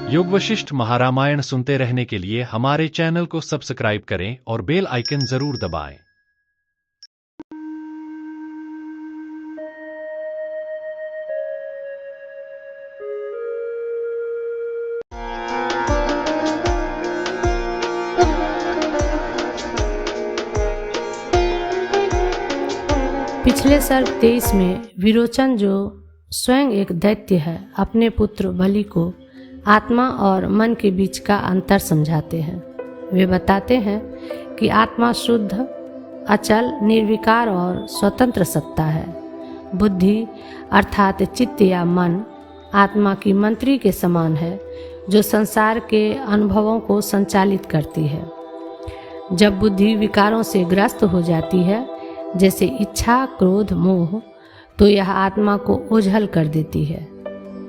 योग वशिष्ठ महारामायण सुनते रहने के लिए हमारे चैनल को सब्सक्राइब करें और बेल आइकन जरूर दबाएं। पिछले सर्ग 23 में विरोचन, जो स्वयं एक दैत्य है, अपने पुत्र बलि को आत्मा और मन के बीच का अंतर समझाते हैं। वे बताते हैं कि आत्मा शुद्ध, अचल, निर्विकार और स्वतंत्र सत्ता है। बुद्धि अर्थात चित्त या मन आत्मा की मंत्री के समान है, जो संसार के अनुभवों को संचालित करती है। जब बुद्धि विकारों से ग्रस्त हो जाती है, जैसे इच्छा, क्रोध, मोह, तो यह आत्मा को ओझल कर देती है।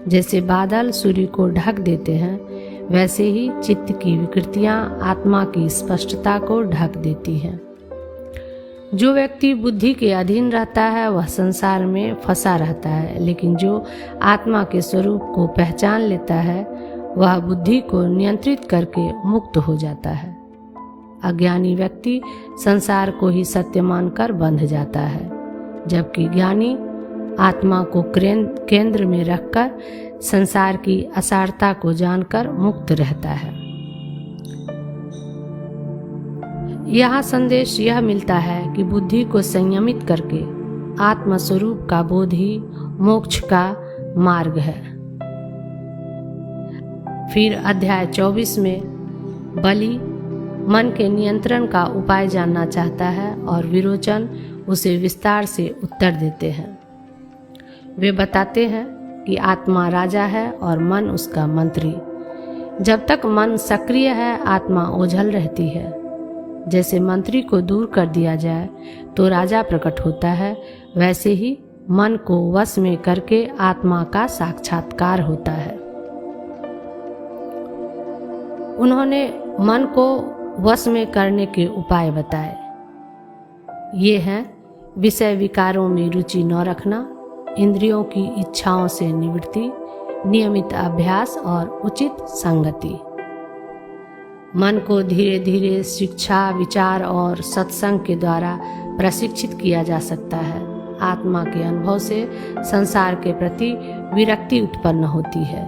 जैसे बादल सूर्य को ढक देते हैं, वैसे ही चित्त की विकृतियां आत्मा की स्पष्टता को ढक देती हैं। जो व्यक्ति बुद्धि के अधीन रहता है वह संसार में फंसा रहता है, लेकिन जो आत्मा के स्वरूप को पहचान लेता है वह बुद्धि को नियंत्रित करके मुक्त हो जाता है। अज्ञानी व्यक्ति संसार को ही सत्य मानकर बंध जाता है, जबकि ज्ञानी आत्मा को केंद्र में रखकर संसार की असारता को जानकर मुक्त रहता है। यहाँ संदेश यह मिलता है कि बुद्धि को संयमित करके आत्म स्वरूप का बोध ही मोक्ष का मार्ग है। फिर अध्याय 24 में बलि मन के नियंत्रण का उपाय जानना चाहता है और विरोचन उसे विस्तार से उत्तर देते हैं। वे बताते हैं कि आत्मा राजा है और मन उसका मंत्री। जब तक मन सक्रिय है, आत्मा ओझल रहती है। जैसे मंत्री को दूर कर दिया जाए तो राजा प्रकट होता है, वैसे ही मन को वश में करके आत्मा का साक्षात्कार होता है। उन्होंने मन को वश में करने के उपाय बताए। ये हैं विषय विकारों में रुचि न रखना, इंद्रियों की इच्छाओं से निवृत्ति, नियमित अभ्यास और उचित संगति। मन को धीरे धीरे शिक्षा, विचार और सत्संग के द्वारा प्रशिक्षित किया जा सकता है। आत्मा के अनुभव से संसार के प्रति विरक्ति उत्पन्न होती है।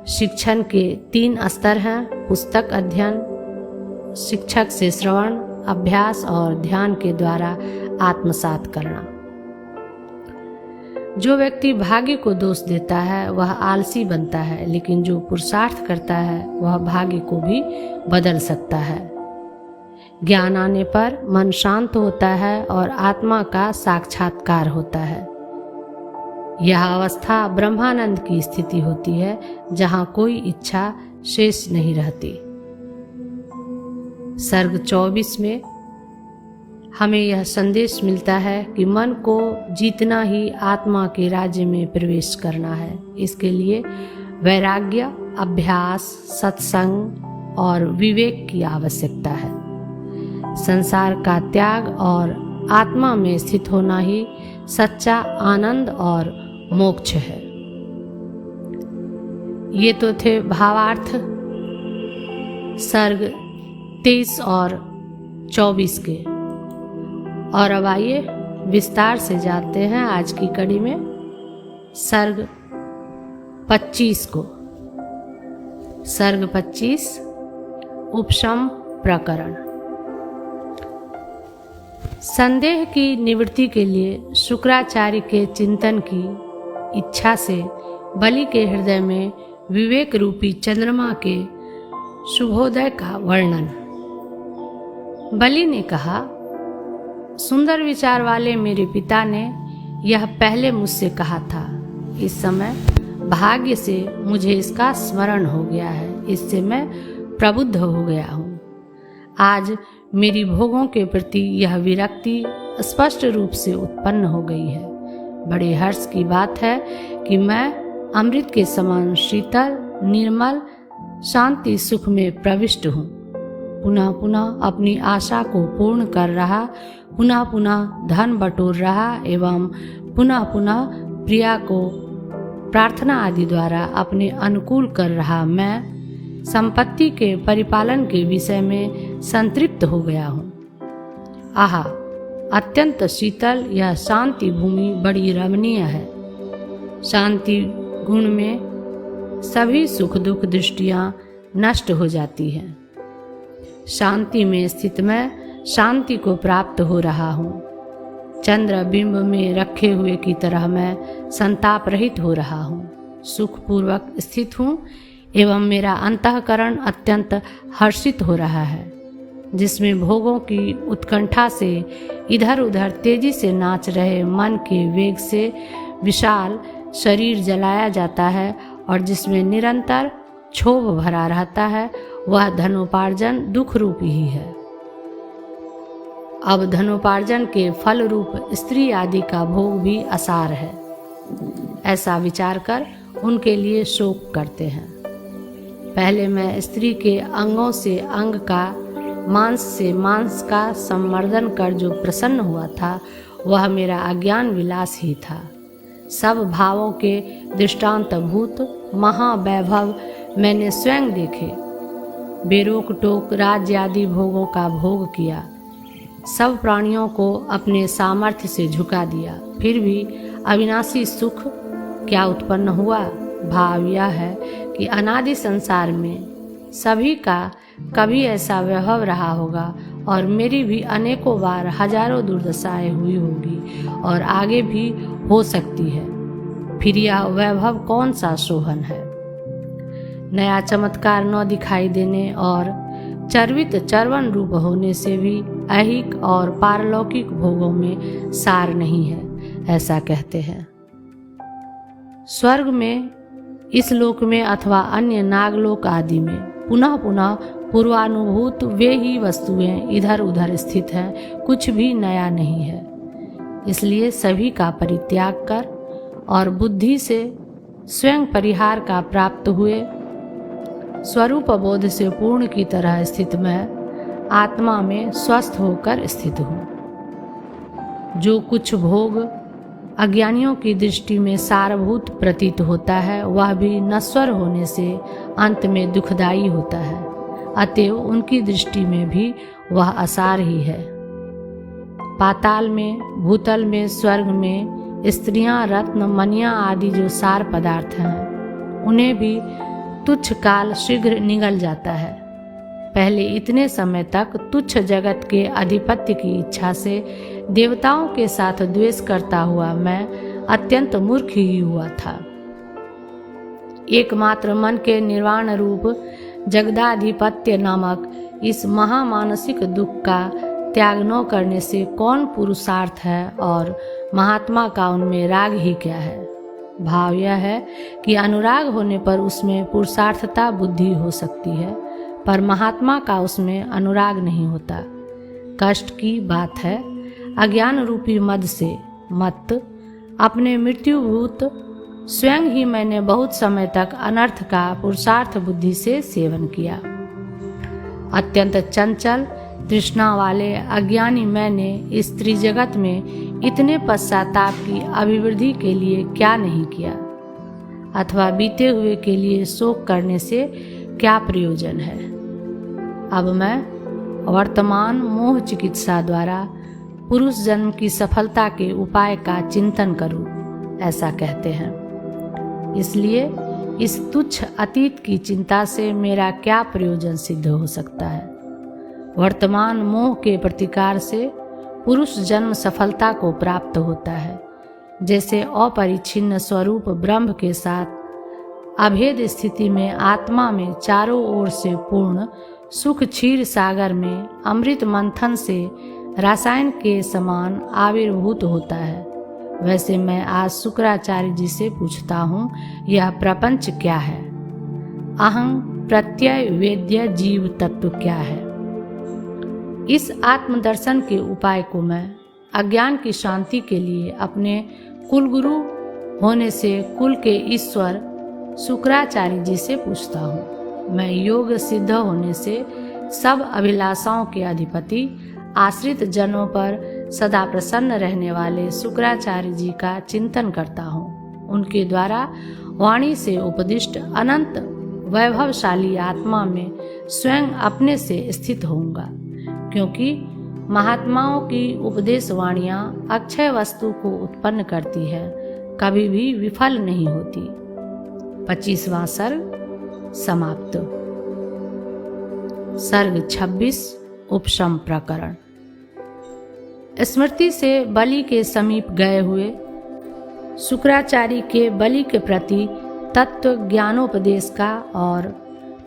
शिक्षण के 3 स्तर हैं: पुस्तक अध्ययन, शिक्षक से श्रवण, अभ्यास और ध्यान के द्वारा आत्मसात करना। जो व्यक्ति भाग्य को दोष देता है वह आलसी बनता है, लेकिन जो पुरुषार्थ करता है वह भाग्य को भी बदल सकता है। ज्ञान आने पर मन शांत होता है और आत्मा का साक्षात्कार होता है। यह अवस्था ब्रह्मानंद की स्थिति होती है, जहाँ कोई इच्छा शेष नहीं रहती। सर्ग 24 में हमें यह संदेश मिलता है कि मन को जीतना ही आत्मा के राज्य में प्रवेश करना है। इसके लिए वैराग्य, अभ्यास, सत्संग और विवेक की आवश्यकता है। संसार का त्याग और आत्मा में स्थित होना ही सच्चा आनंद और मोक्ष है। ये तो थे भावार्थ सर्ग 23 और 24 के। और अब आइए विस्तार से जानते हैं आज की कड़ी में सर्ग 25 को। सर्ग 25 उपशम प्रकरण। संदेह की निवृत्ति के लिए शुक्राचार्य के चिंतन की इच्छा से बलि के हृदय में विवेक रूपी चंद्रमा के शुभोदय का वर्णन। बलि ने कहा, सुंदर विचार वाले मेरे पिता ने यह पहले मुझसे कहा था। इस समय भाग्य से मुझे इसका स्मरण हो गया है, इससे मैं प्रबुद्ध हो गया हूँ। आज मेरी भोगों के प्रति यह विरक्ति स्पष्ट रूप से उत्पन्न हो गई है। बड़े हर्ष की बात है कि मैं अमृत के समान शीतल, निर्मल, शांति सुख में प्रविष्ट हूँ। पुनः पुनः अपनी आशा को पूर्ण कर रहा, पुनः पुनः धन बटोर रहा एवं पुनः पुनः प्रिया को प्रार्थना आदि द्वारा अपने अनुकूल कर रहा मैं संपत्ति के परिपालन के विषय में संतृप्त हो गया हूँ। आहा, अत्यंत शीतल यह शांति भूमि बड़ी रमणीय है। शांति गुण में सभी सुख दुख दृष्टियाँ नष्ट हो जाती हैं। शांति में स्थित मैं शांति को प्राप्त हो रहा हूँ। चंद्र बिंब में रखे हुए की तरह मैं संताप रहित हो रहा हूँ। सुखपूर्वक स्थित हूँ एवं मेरा अंतःकरण अत्यंत हर्षित हो रहा है, जिसमें भोगों की उत्कंठा से इधर उधर तेजी से नाच रहे मन के वेग से विशाल शरीर जलाया जाता है और जिसमें निरंतर क्षोभ भरा रहता है, वह धनोपार्जन दुख रूप ही है। अब धनोपार्जन के फल रूप स्त्री आदि का भोग भी असार है, ऐसा विचार कर उनके लिए शोक करते हैं। पहले मैं स्त्री के अंगों से अंग का, मांस से मांस का संवर्धन कर जो प्रसन्न हुआ था, वह मेरा अज्ञान विलास ही था। सब भावों के दृष्टांत भूत महावैभव मैंने स्वयं देखे। बेरोक टोक राज्य आदि भोगों का भोग किया, सब प्राणियों को अपने सामर्थ्य से झुका दिया, फिर भी अविनाशी सुख क्या उत्पन्न हुआ। भाव यह है कि अनादि संसार में सभी का कभी ऐसा वैभव रहा होगा और मेरी भी अनेकों बार हजारों दुर्दशाएं हुई होगी और आगे भी हो सकती है। फिर यह वैभव कौन सा शोभन है। नया चमत्कार न दिखाई देने और चर्वित चर्वन रूप होने से भी ऐहिक और पारलौकिक भोगों में सार नहीं है, ऐसा कहते हैं। स्वर्ग में, इस लोक में अथवा अन्य नागलोक आदि में पुनः पुनः पूर्वानुभूत वे ही वस्तुएं इधर उधर स्थित हैं, कुछ भी नया नहीं है। इसलिए सभी का परित्याग कर और बुद्धि से स्वयं परिहार का प्राप्त हुए स्वरूप बोध से पूर्ण की तरह स्थित मैं आत्मा में स्वस्थ होकर स्थित हूँ। जो कुछ भोग अज्ञानियों की दृष्टि में सारभूत प्रतीत होता है, वह भी नश्वर होने से अंत में दुखदायी होता है। अतएव उनकी दृष्टि में भी वह असार ही है। पाताल में, भूतल में, स्वर्ग में स्त्रियां, रत्न, मनियां आदि जो सार पदार्थ हैं, उन्हें भी तुच्छ काल शीघ्र निगल जाता है। पहले इतने समय तक तुच्छ जगत के अधिपत्य की इच्छा से देवताओं के साथ द्वेष करता हुआ मैं अत्यंत मूर्ख ही हुआ था। एकमात्र मन के निर्वाण रूप जगदाधिपत्य नामक इस महामानसिक दुख का त्याग न करने से कौन पुरुषार्थ है और महात्मा का उनमें राग ही क्या है। भाव यह है कि अनुराग होने पर उसमें पुरुषार्थता बुद्धि हो सकती है, पर महात्मा का उसमें अनुराग नहीं होता। कष्ट की बात है, अज्ञान रूपी मद से मत अपने मृत्युभूत स्वयं ही मैंने बहुत समय तक अनर्थ का पुरुषार्थ बुद्धि से सेवन किया। अत्यंत चंचल तृष्णा वाले अज्ञानी मैंने इस त्रिजगत में इतने पश्चाताप की अभिवृद्धि के लिए क्या नहीं किया, अथवा बीते हुए के लिए शोक करने से क्या प्रयोजन है। अब मैं वर्तमान मोह चिकित्सा द्वारा पुरुष जन्म की सफलता के उपाय का चिंतन करूं, ऐसा कहते हैं। इसलिए इस तुच्छ अतीत की चिंता से मेरा क्या प्रयोजन सिद्ध हो सकता है। वर्तमान मोह के प्रतिकार से पुरुष जन्म सफलता को प्राप्त होता है। जैसे अपरिच्छिन्न स्वरूप ब्रह्म के साथ अभेद स्थिति में आत्मा में चारों ओर से पूर्ण सुख क्षीर सागर में अमृत मंथन से रासायन के समान आविर्भूत होता है, वैसे मैं आज शुक्राचार्य जी से पूछता हूँ, यह प्रपंच क्या है। अहं प्रत्यय वेद्य जीव तत्व क्या है। इस आत्मदर्शन के उपाय को मैं अज्ञान की शांति के लिए अपने कुलगुरु होने से कुल के ईश्वर शुक्राचार्य जी से पूछता हूँ। मैं योग सिद्ध होने से सब अभिलाषाओं के अधिपति आश्रित जनों पर सदा प्रसन्न रहने वाले शुक्राचार्य जी का चिंतन करता हूँ। उनके द्वारा वाणी से उपदिष्ट अनंत वैभवशाली आत्मा में स्वयं अपने से स्थित होऊंगा, क्योंकि महात्माओं की उपदेश वाणियाँ अक्षय वस्तु को उत्पन्न करती है, कभी भी विफल नहीं होती। 25वां सर्ग समाप्त। सर्ग 26 उपशम प्रकरण। स्मृति से बलि के समीप गए हुए शुक्राचार्य के बलि के प्रति तत्व ज्ञानोपदेश का और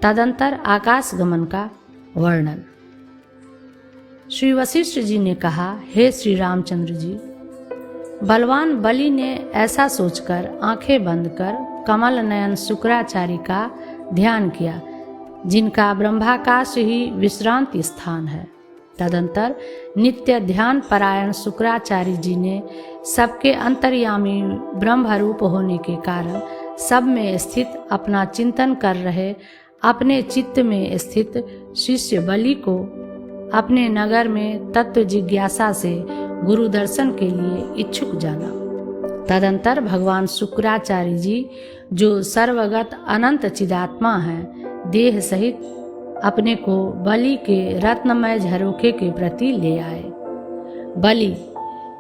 तदंतर आकाश गमन का वर्णन। श्री वशिष्ठ जी ने कहा, हे श्री रामचंद्र जी, बलवान बलि ने ऐसा सोचकर आंखें बंद कर कमल नयन शुक्राचार्य का ध्यान किया, जिनका ब्रह्माकाश ही विश्रांति स्थान है। तदंतर नित्य ध्यान परायण शुक्राचार्य जी ने सबके अंतर्यामी ब्रह्मरूप होने के कारण सब में स्थित अपना चिंतन कर रहे अपने चित्त में स्थित शिष्य बलि को अपने नगर में तत्व जिज्ञासा से गुरु दर्शन के लिए इच्छुक जाना। तदंतर भगवान शुक्राचार्य जी, जो सर्वगत अनंत चिदात्मा हैं, देह सहित अपने को बलि के रत्नमय झरोखे के प्रति ले आए। बलि,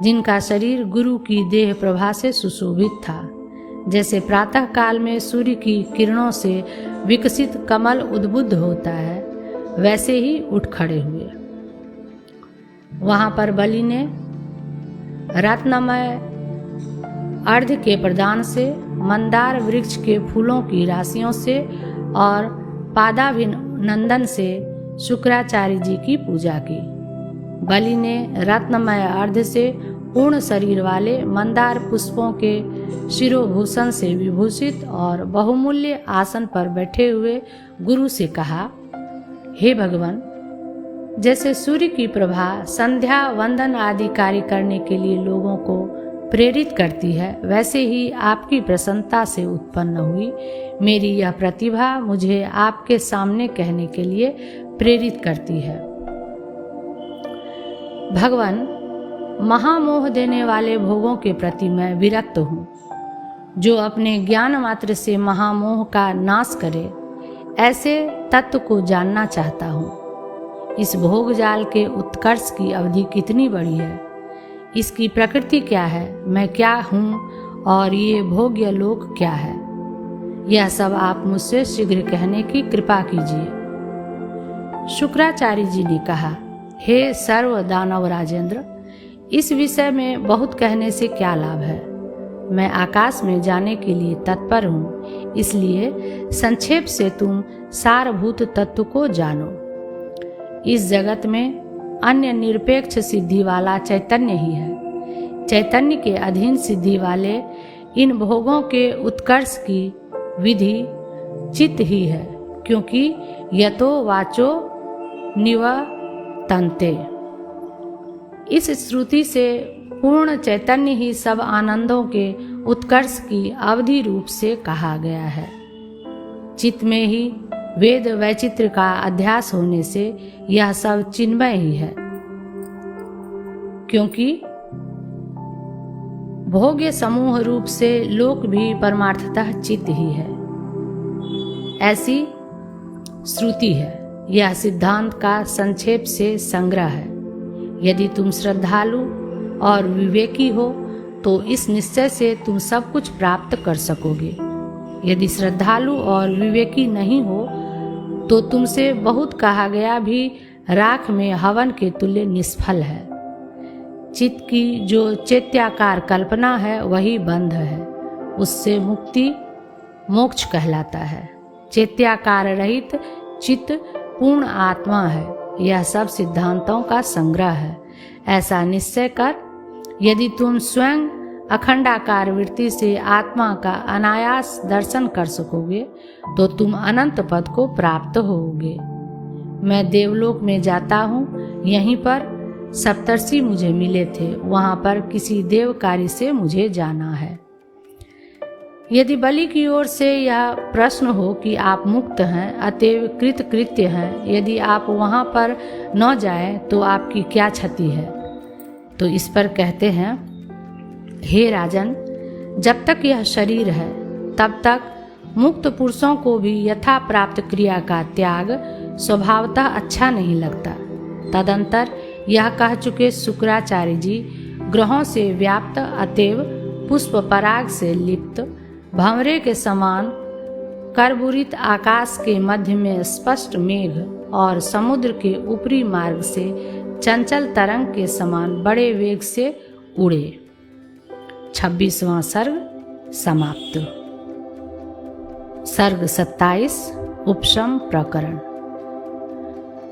जिनका शरीर गुरु की देह प्रभा से सुशोभित था, जैसे प्रातः काल में सूर्य की किरणों से विकसित कमल उद्बुद्ध होता है, वैसे ही उठ खड़े हुए। वहां पर बलि ने रत्नमय अर्घ्य के प्रदान से, मंदार वृक्ष के फूलों की राशियों से और पादाभिनंदन से शुक्राचार्य जी की पूजा की। बलि ने रत्नमय अर्घ्य से पूर्ण शरीर वाले मंदार पुष्पों के शिरोभूषण से विभूषित और बहुमूल्य आसन पर बैठे हुए गुरु से कहा, हे भगवान, जैसे सूर्य की प्रभा संध्या वंदन आदि कार्य करने के लिए लोगों को प्रेरित करती है, वैसे ही आपकी प्रसन्नता से उत्पन्न हुई मेरी यह प्रतिभा मुझे आपके सामने कहने के लिए प्रेरित करती है। भगवान, महामोह देने वाले भोगों के प्रति मैं विरक्त हूँ। जो अपने ज्ञान मात्र से महामोह का नाश करे, ऐसे तत्व को जानना चाहता हूँ। इस भोग जाल के उत्कर्ष की अवधि कितनी बड़ी है, इसकी प्रकृति क्या है, मैं क्या हूँ और ये भोग्य लोक क्या है, यह सब आप मुझसे शीघ्र कहने की कृपा कीजिए। शुक्राचार्य जी ने कहा, हे सर्व दानव राजेंद्र, इस विषय में बहुत कहने से क्या लाभ है। मैं आकाश में जाने के लिए तत्पर हूँ, इसलिए संक्षेप से तुम सारभूत तत्व को जानो। इस जगत में अन्य निरपेक्ष सिद्धि वाला चैतन्य ही है। चैतन्य के अधीन सिद्धि वाले इन भोगों के उत्कर्ष की विधि चित्त ही है, क्योंकि यतो वाचो निवर्तन्ते। इस श्रुति से पूर्ण चैतन्य ही सब आनंदों के उत्कर्ष की अवधि रूप से कहा गया है। चित्त में ही वेद वैचित्र का अध्यास होने से यह सब चिन्मय ही है, क्योंकि भोग्य समूह रूप से लोक भी परमार्थतः चित्त ही है, ऐसी श्रुति है। यह सिद्धांत का संक्षेप से संग्रह है। यदि तुम श्रद्धालु और विवेकी हो तो इस निश्चय से तुम सब कुछ प्राप्त कर सकोगे। यदि श्रद्धालु और विवेकी नहीं हो तो तुमसे बहुत कहा गया भी राख में हवन के तुल्य निष्फल है। चित्त की जो चैत्याकार कल्पना है वही बंध है, उससे मुक्ति मोक्ष कहलाता है। चैत्याकार रहित चित्त पूर्ण आत्मा है। यह सब सिद्धांतों का संग्रह है। ऐसा निश्चय कर, यदि तुम स्वयं अखंडाकार वृत्ति से आत्मा का अनायास दर्शन कर सकोगे तो तुम अनंत पद को प्राप्त होगे। मैं देवलोक में जाता हूँ, यहीं पर सप्तर्षि मुझे मिले थे, वहाँ पर किसी देव कार्य से मुझे जाना है। यदि बलि की ओर से यह प्रश्न हो कि आप मुक्त हैं, अतएव कृतकृत्य हैं, यदि आप वहाँ पर न जाएं तो आपकी क्या क्षति है। तो इस पर कहते हैं, हे राजन, जब तक यह शरीर है तब तक मुक्त पुरुषों को भी यथा प्राप्त क्रिया का त्याग स्वभावतः अच्छा नहीं लगता। तदंतर यह कह चुके शुक्राचार्य जी ग्रहों से व्याप्त अतएव पुष्प पराग से लिप्त भंवरे के समान कर्बूरित आकाश के मध्य में स्पष्ट मेघ और समुद्र के ऊपरी मार्ग से चंचल तरंग के समान बड़े वेग से उड़े। 26वां सर्ग समाप्त। सर्ग 27 उपशम प्रकरण।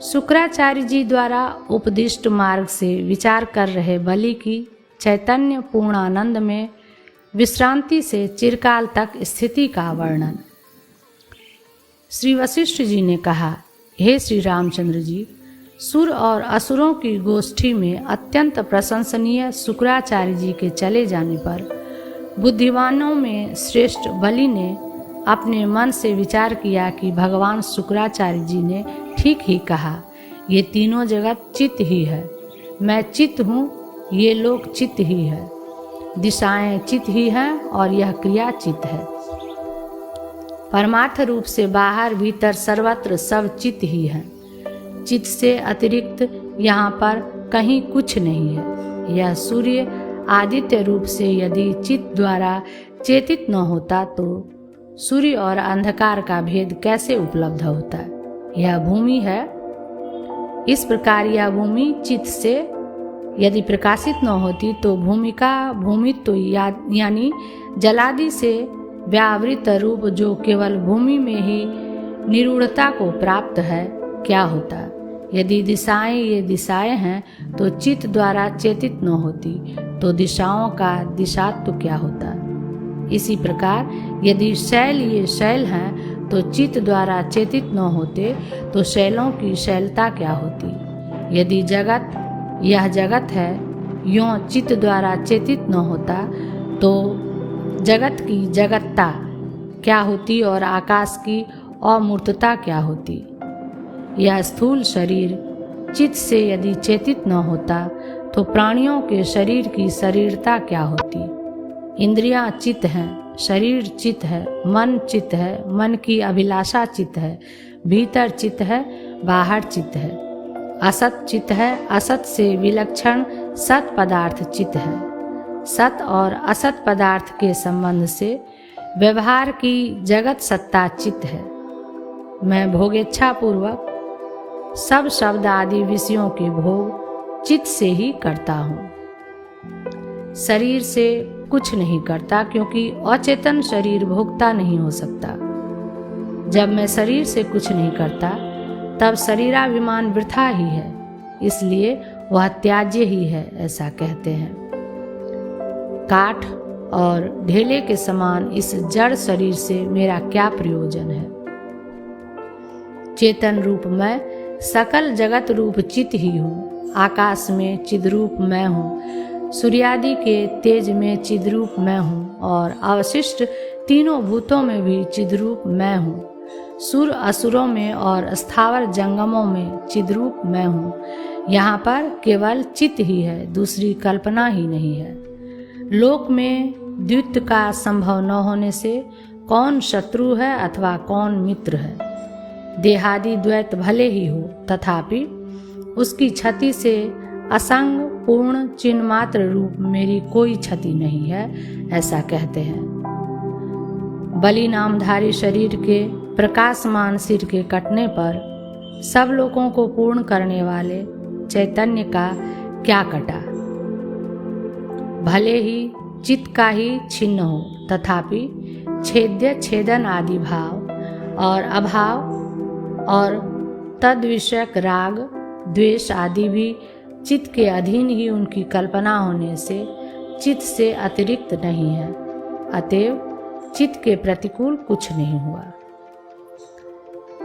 शुक्राचार्य जी द्वारा उपदिष्ट मार्ग से विचार कर रहे बलि की चैतन्य पूर्णानंद में विश्रांति से चिरकाल तक स्थिति का वर्णन। श्री वशिष्ठ जी ने कहा, हे श्री रामचंद्र जी, सुर और असुरों की गोष्ठी में अत्यंत प्रशंसनीय शुक्राचार्य जी के चले जाने पर बुद्धिमानों में श्रेष्ठ बलि ने अपने मन से विचार किया कि भगवान शुक्राचार्य जी ने ठीक ही कहा, ये तीनों जगत चित्त ही है। मैं चित्त हूँ, ये लोग चित्त ही है, दिशाएं चित्त ही हैं और यह क्रिया चित्त है। परमार्थ रूप से बाहर भीतर सर्वत्र सब चित्त ही है। चित्त से अतिरिक्त यहाँ पर कहीं कुछ नहीं है। यह सूर्य आदित्य रूप से यदि चित्त द्वारा चेतित न होता तो सूर्य और अंधकार का भेद कैसे उपलब्ध होता? यह भूमि है। इस प्रकार यह भूमि चित्त से यदि प्रकाशित न होती तो भूमित्व यानी जलादि से व्यावृत रूप जो केवल भूमि में ही निरूढ़ता को प्राप्त है क्या होता? यदि दिशाएं ये दिशाएं हैं तो चित्त द्वारा चेतित न होती तो दिशाओं का दिशात्व क्या होता? इसी प्रकार यदि शैल ये शैल हैं तो चित्त द्वारा चेतित न होते तो शैलों की शैलता क्या होती? यदि जगत यह जगत है यों चित्त द्वारा चेतित न होता तो जगत की जगत्ता क्या होती और आकाश की अमूर्तता क्या होती? यह स्थूल शरीर चित्त से यदि चेतित न होता तो प्राणियों के शरीर की शरीरता क्या होती? इंद्रियां चित्त हैं, शरीर चित्त है, मन चित्त है, मन की अभिलाषा चित्त है, भीतर चित्त है, बाहर चित्त है, असत चित्त है, असत से विलक्षण सत पदार्थ चित्त है। सत और असत पदार्थ के संबंध से व्यवहार की जगत सत्ता चित्त है। मैं भोगेच्छा पूर्वक सब शब्द आदि विषयों के भोग चित्त से ही करता हूँ। शरीर से कुछ नहीं करता क्योंकि अचेतन शरीर भोगता नहीं हो सकता। जब मैं शरीर से कुछ नहीं करता तब शरीराभिमान वृथा ही है, इसलिए वह त्याज्य ही है, ऐसा कहते हैं। काठ और ढेले के समान इस जड़ शरीर से मेरा क्या प्रयोजन है? चेतन रूप मैं सकल जगत रूप चित्त ही हूँ। आकाश में चिद्रूप मैं हूँ, सूर्यादि के तेज में चिद्रूप मैं हूँ और अवशिष्ट तीनों भूतों में भी चिद्रूप मैं हूँ। सुर असुरों में और स्थावर जंगमों में चिद्रूप मैं हूँ। यहाँ पर केवल चित्त ही है, दूसरी कल्पना ही नहीं है। लोक में द्वित्व का संभव न होने से कौन शत्रु है अथवा कौन मित्र है? देहादि द्वैत भले ही हो तथापि उसकी क्षति से असंग पूर्ण चिन्ह मात्र रूप मेरी कोई क्षति नहीं है, ऐसा कहते हैं। बलि नामधारी शरीर के प्रकाशमान सिर के कटने पर सब लोगों को पूर्ण करने वाले चैतन्य का क्या कटा? भले ही चित्त का ही छिन्न हो तथापि छेद्य छेदन आदि भाव और अभाव और तद विषयक राग द्वेष आदि भी चित्त के अधीन ही उनकी कल्पना होने से चित्त से अतिरिक्त नहीं है। अतएव चित्त के प्रतिकूल कुछ नहीं हुआ।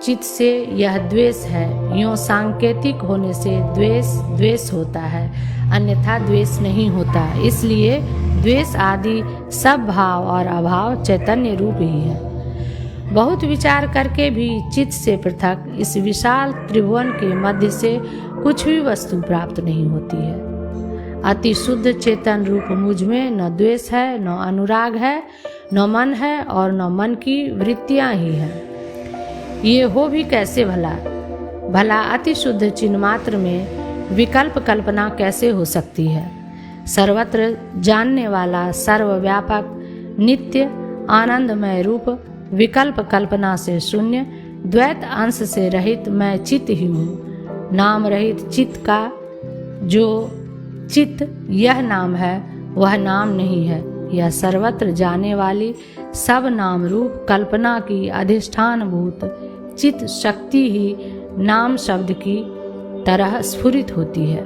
चित्त से यह द्वेष है, यों सांकेतिक होने से द्वेष होता है, अन्यथा द्वेष नहीं होता। इसलिए द्वेष आदि सब भाव और अभाव चैतन्य रूप ही है। बहुत विचार करके भी चित्त से पृथक इस विशाल त्रिभुवन के मध्य से कुछ भी वस्तु प्राप्त नहीं होती है। अति शुद्ध चेतन रूप मुझ में न द्वेष है, न अनुराग है, न मन है और न मन की वृत्तियां ही हैं। ये हो भी कैसे भला अति शुद्ध चिन्ह मात्र में विकल्प कल्पना कैसे हो सकती है? सर्वत्र जानने वाला सर्वव्यापक नित्य आनंदमय रूप विकल्प कल्पना से शून्य द्वैत अंश से रहित मैं चित्त ही हूँ। नाम रहित चित्त का जो चित्त यह नाम है वह नाम नहीं है। यह सर्वत्र जाने वाली सब नाम रूप कल्पना की अधिष्ठान भूत चित्त शक्ति ही नाम शब्द की तरह स्फुरित होती है।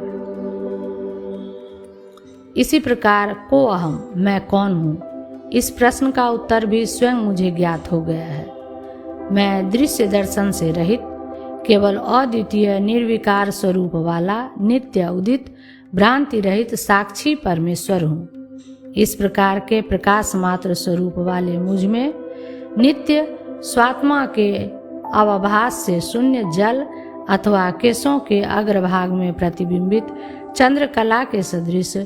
इसी प्रकार को अहम मैं कौन हूँ, इस प्रश्न का उत्तर भी स्वयं मुझे ज्ञात हो गया है। मैं दृश्य दर्शन से रहित केवल अद्वितीय निर्विकार स्वरूप वाला नित्य उदित भ्रांति रहित साक्षी परमेश्वर हूँ। इस प्रकार के प्रकाश मात्र स्वरूप वाले मुझ में नित्य स्वात्मा के अवभास से शून्य जल अथवा केशों के अग्रभाग में प्रतिबिंबित चंद्रकला के सदृश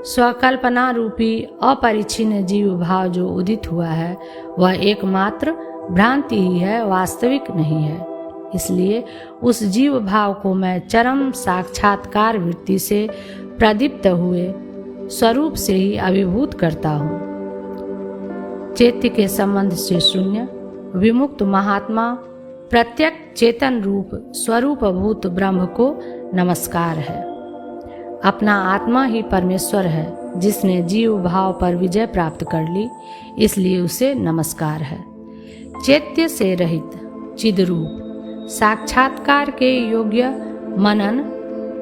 स्वकल्पना रूपी अपरिच्छिन्न जीव भाव जो उदित हुआ है वह एकमात्र भ्रांति ही है, वास्तविक नहीं है। इसलिए उस जीव भाव को मैं चरम साक्षात्कार वृत्ति से प्रदीप्त हुए स्वरूप से ही अभिभूत करता हूँ। चैत्य के संबंध से शून्य विमुक्त महात्मा प्रत्यक चेतन रूप स्वरूप भूत ब्रह्म को नमस्कार है। अपना आत्मा ही परमेश्वर है जिसने जीव भाव पर विजय प्राप्त कर ली, इसलिए उसे नमस्कार है। चैत्य से रहित चिद रूप साक्षात्कार के योग्य मनन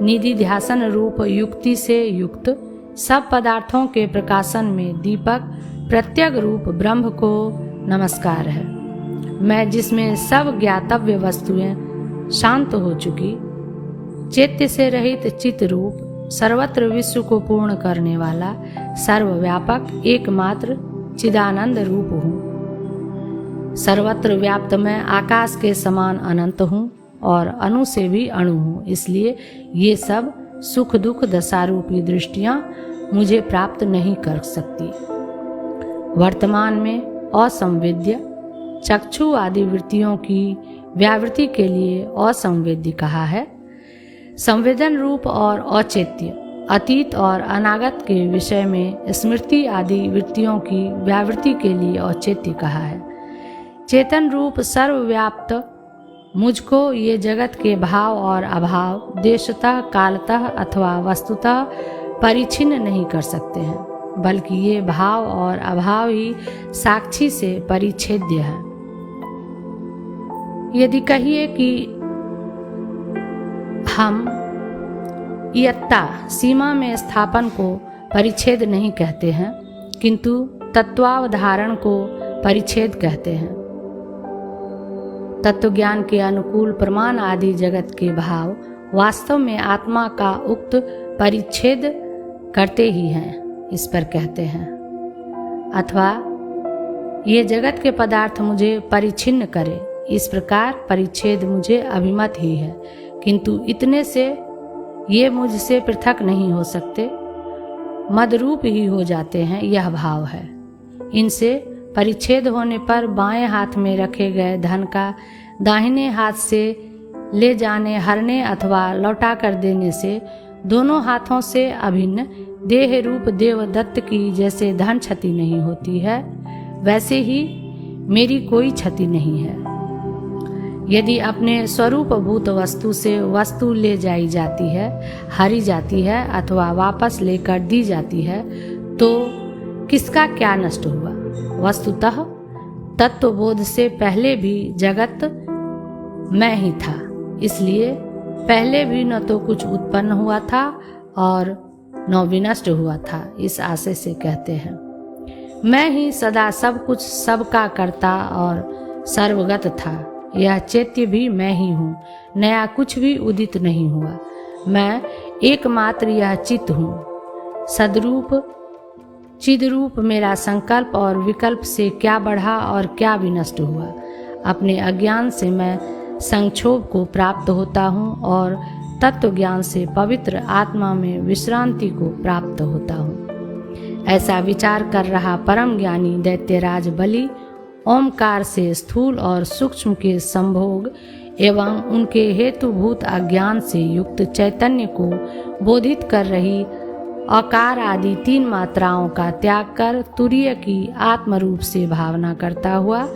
निधि ध्यासन रूप युक्ति से युक्त सब पदार्थों के प्रकाशन में दीपक प्रत्यग रूप ब्रह्म को नमस्कार है। मैं जिसमें सब ज्ञातव्य वस्तुएं शांत हो चुकी चैत्य से रहित चित रूप सर्वत्र विश्व को पूर्ण करने वाला सर्वव्यापक एकमात्र चिदानंद रूप हूँ। सर्वत्र व्याप्त मैं आकाश के समान अनंत हूँ और अणु से भी अणु हूँ। इसलिए ये सब सुख दुख दशारूपी दृष्टियाँ मुझे प्राप्त नहीं कर सकती। वर्तमान में असंवेद्य चक्षु आदि वृत्तियों की व्यावृत्ति के लिए असंवेद्य कहा है। संवेदन रूप और औचित्य अतीत और अनागत के विषय में स्मृति आदि वृत्तियों की व्यावृत्ति के लिए औचित्य कहा है। चेतन रूप सर्वव्याप्त मुझको ये जगत के भाव और अभाव देशतः कालतः अथवा वस्तुतः परिच्छिन्न नहीं कर सकते हैं, बल्कि ये भाव और अभाव ही साक्षी से परिच्छेद्य है। यदि कहिए कि हम इयत्ता सीमा में स्थापन को परिच्छेद नहीं कहते हैं, किंतु तत्वावधारण को परिच्छेद कहते हैं। तत्वज्ञान के अनुकूल प्रमाण आदि जगत के भाव वास्तव में आत्मा का उक्त परिच्छेद करते ही हैं, इस पर कहते हैं। अथवा ये जगत के पदार्थ मुझे परिच्छिन्न करे, इस प्रकार परिच्छेद मुझे अभिमत ही है, किंतु इतने से ये मुझसे पृथक नहीं हो सकते, मदरूप ही हो जाते हैं, यह भाव है। इनसे परिच्छेद होने पर बाएं हाथ में रखे गए धन का दाहिने हाथ से ले जाने, हरने अथवा लौटा कर देने से दोनों हाथों से अभिन्न देह रूप देवदत्त की जैसे धन क्षति नहीं होती है, वैसे ही मेरी कोई क्षति नहीं है। यदि अपने स्वरूप भूत वस्तु से वस्तु ले जाई जाती है, हरी जाती है अथवा वापस लेकर दी जाती है, तो किसका क्या नष्ट हुआ? वस्तुतः तत्वबोध से पहले भी जगत मैं ही था, इसलिए पहले भी न तो कुछ उत्पन्न हुआ था और न विनष्ट हुआ था। इस आशय से कहते हैं, मैं ही सदा सब कुछ सबका करता और सर्वगत था। यह चैत्य भी मैं ही हूँ, नया कुछ भी उदित नहीं हुआ। मैं एकमात्र यह चित्त हूँ। सदरूप चिदरूप मेरा संकल्प और विकल्प से क्या बढ़ा और क्या विनष्ट हुआ। अपने अज्ञान से मैं संक्षोभ को प्राप्त होता हूँ और तत्व ज्ञान से पवित्र आत्मा में विश्रांति को प्राप्त होता हूँ। ऐसा विचार कर रहा परम ज्ञानी दैत्यराज बलि ओमकार से स्थूल और सूक्ष्म के संभोग एवं उनके हेतुभूत अज्ञान से युक्त चैतन्य को बोधित कर रही अकार आदि 3 मात्राओं का त्याग कर तुरीय की आत्मरूप से भावना करता हुआ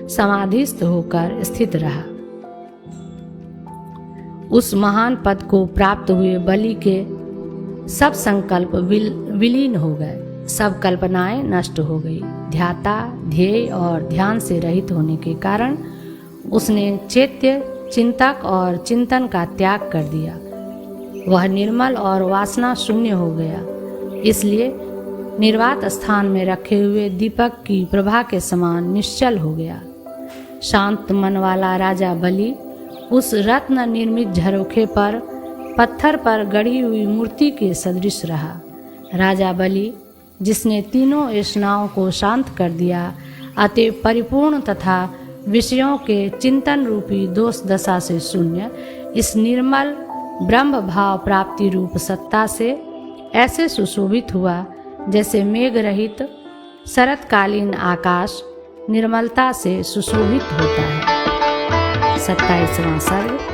समाधिस्थ होकर स्थित रहा। उस महान पद को प्राप्त हुए बलि के सब संकल्प विलीन हो गए, सब कल्पनाएं नष्ट हो गई। ध्याता ध्येय और ध्यान से रहित होने के कारण उसने चैत्य चिंतक और चिंतन का त्याग कर दिया। वह निर्मल और वासना शून्य हो गया, इसलिए निर्वात स्थान में रखे हुए दीपक की प्रभा के समान निश्चल हो गया। शांत मन वाला राजा बलि उस रत्न निर्मित झरोखे पर पत्थर पर गढ़ी हुई मूर्ति के सदृश रहा। राजा बलि जिसने तीनों ऐष्णाओं को शांत कर दिया, अतः परिपूर्ण तथा विषयों के चिंतन रूपी दोष दशा से शून्य इस निर्मल ब्रह्म भाव प्राप्ति रूप सत्ता से ऐसे सुशोभित हुआ जैसे मेघ रहित शरतकालीन आकाश निर्मलता से सुशोभित होता है। 27वां सर्ग।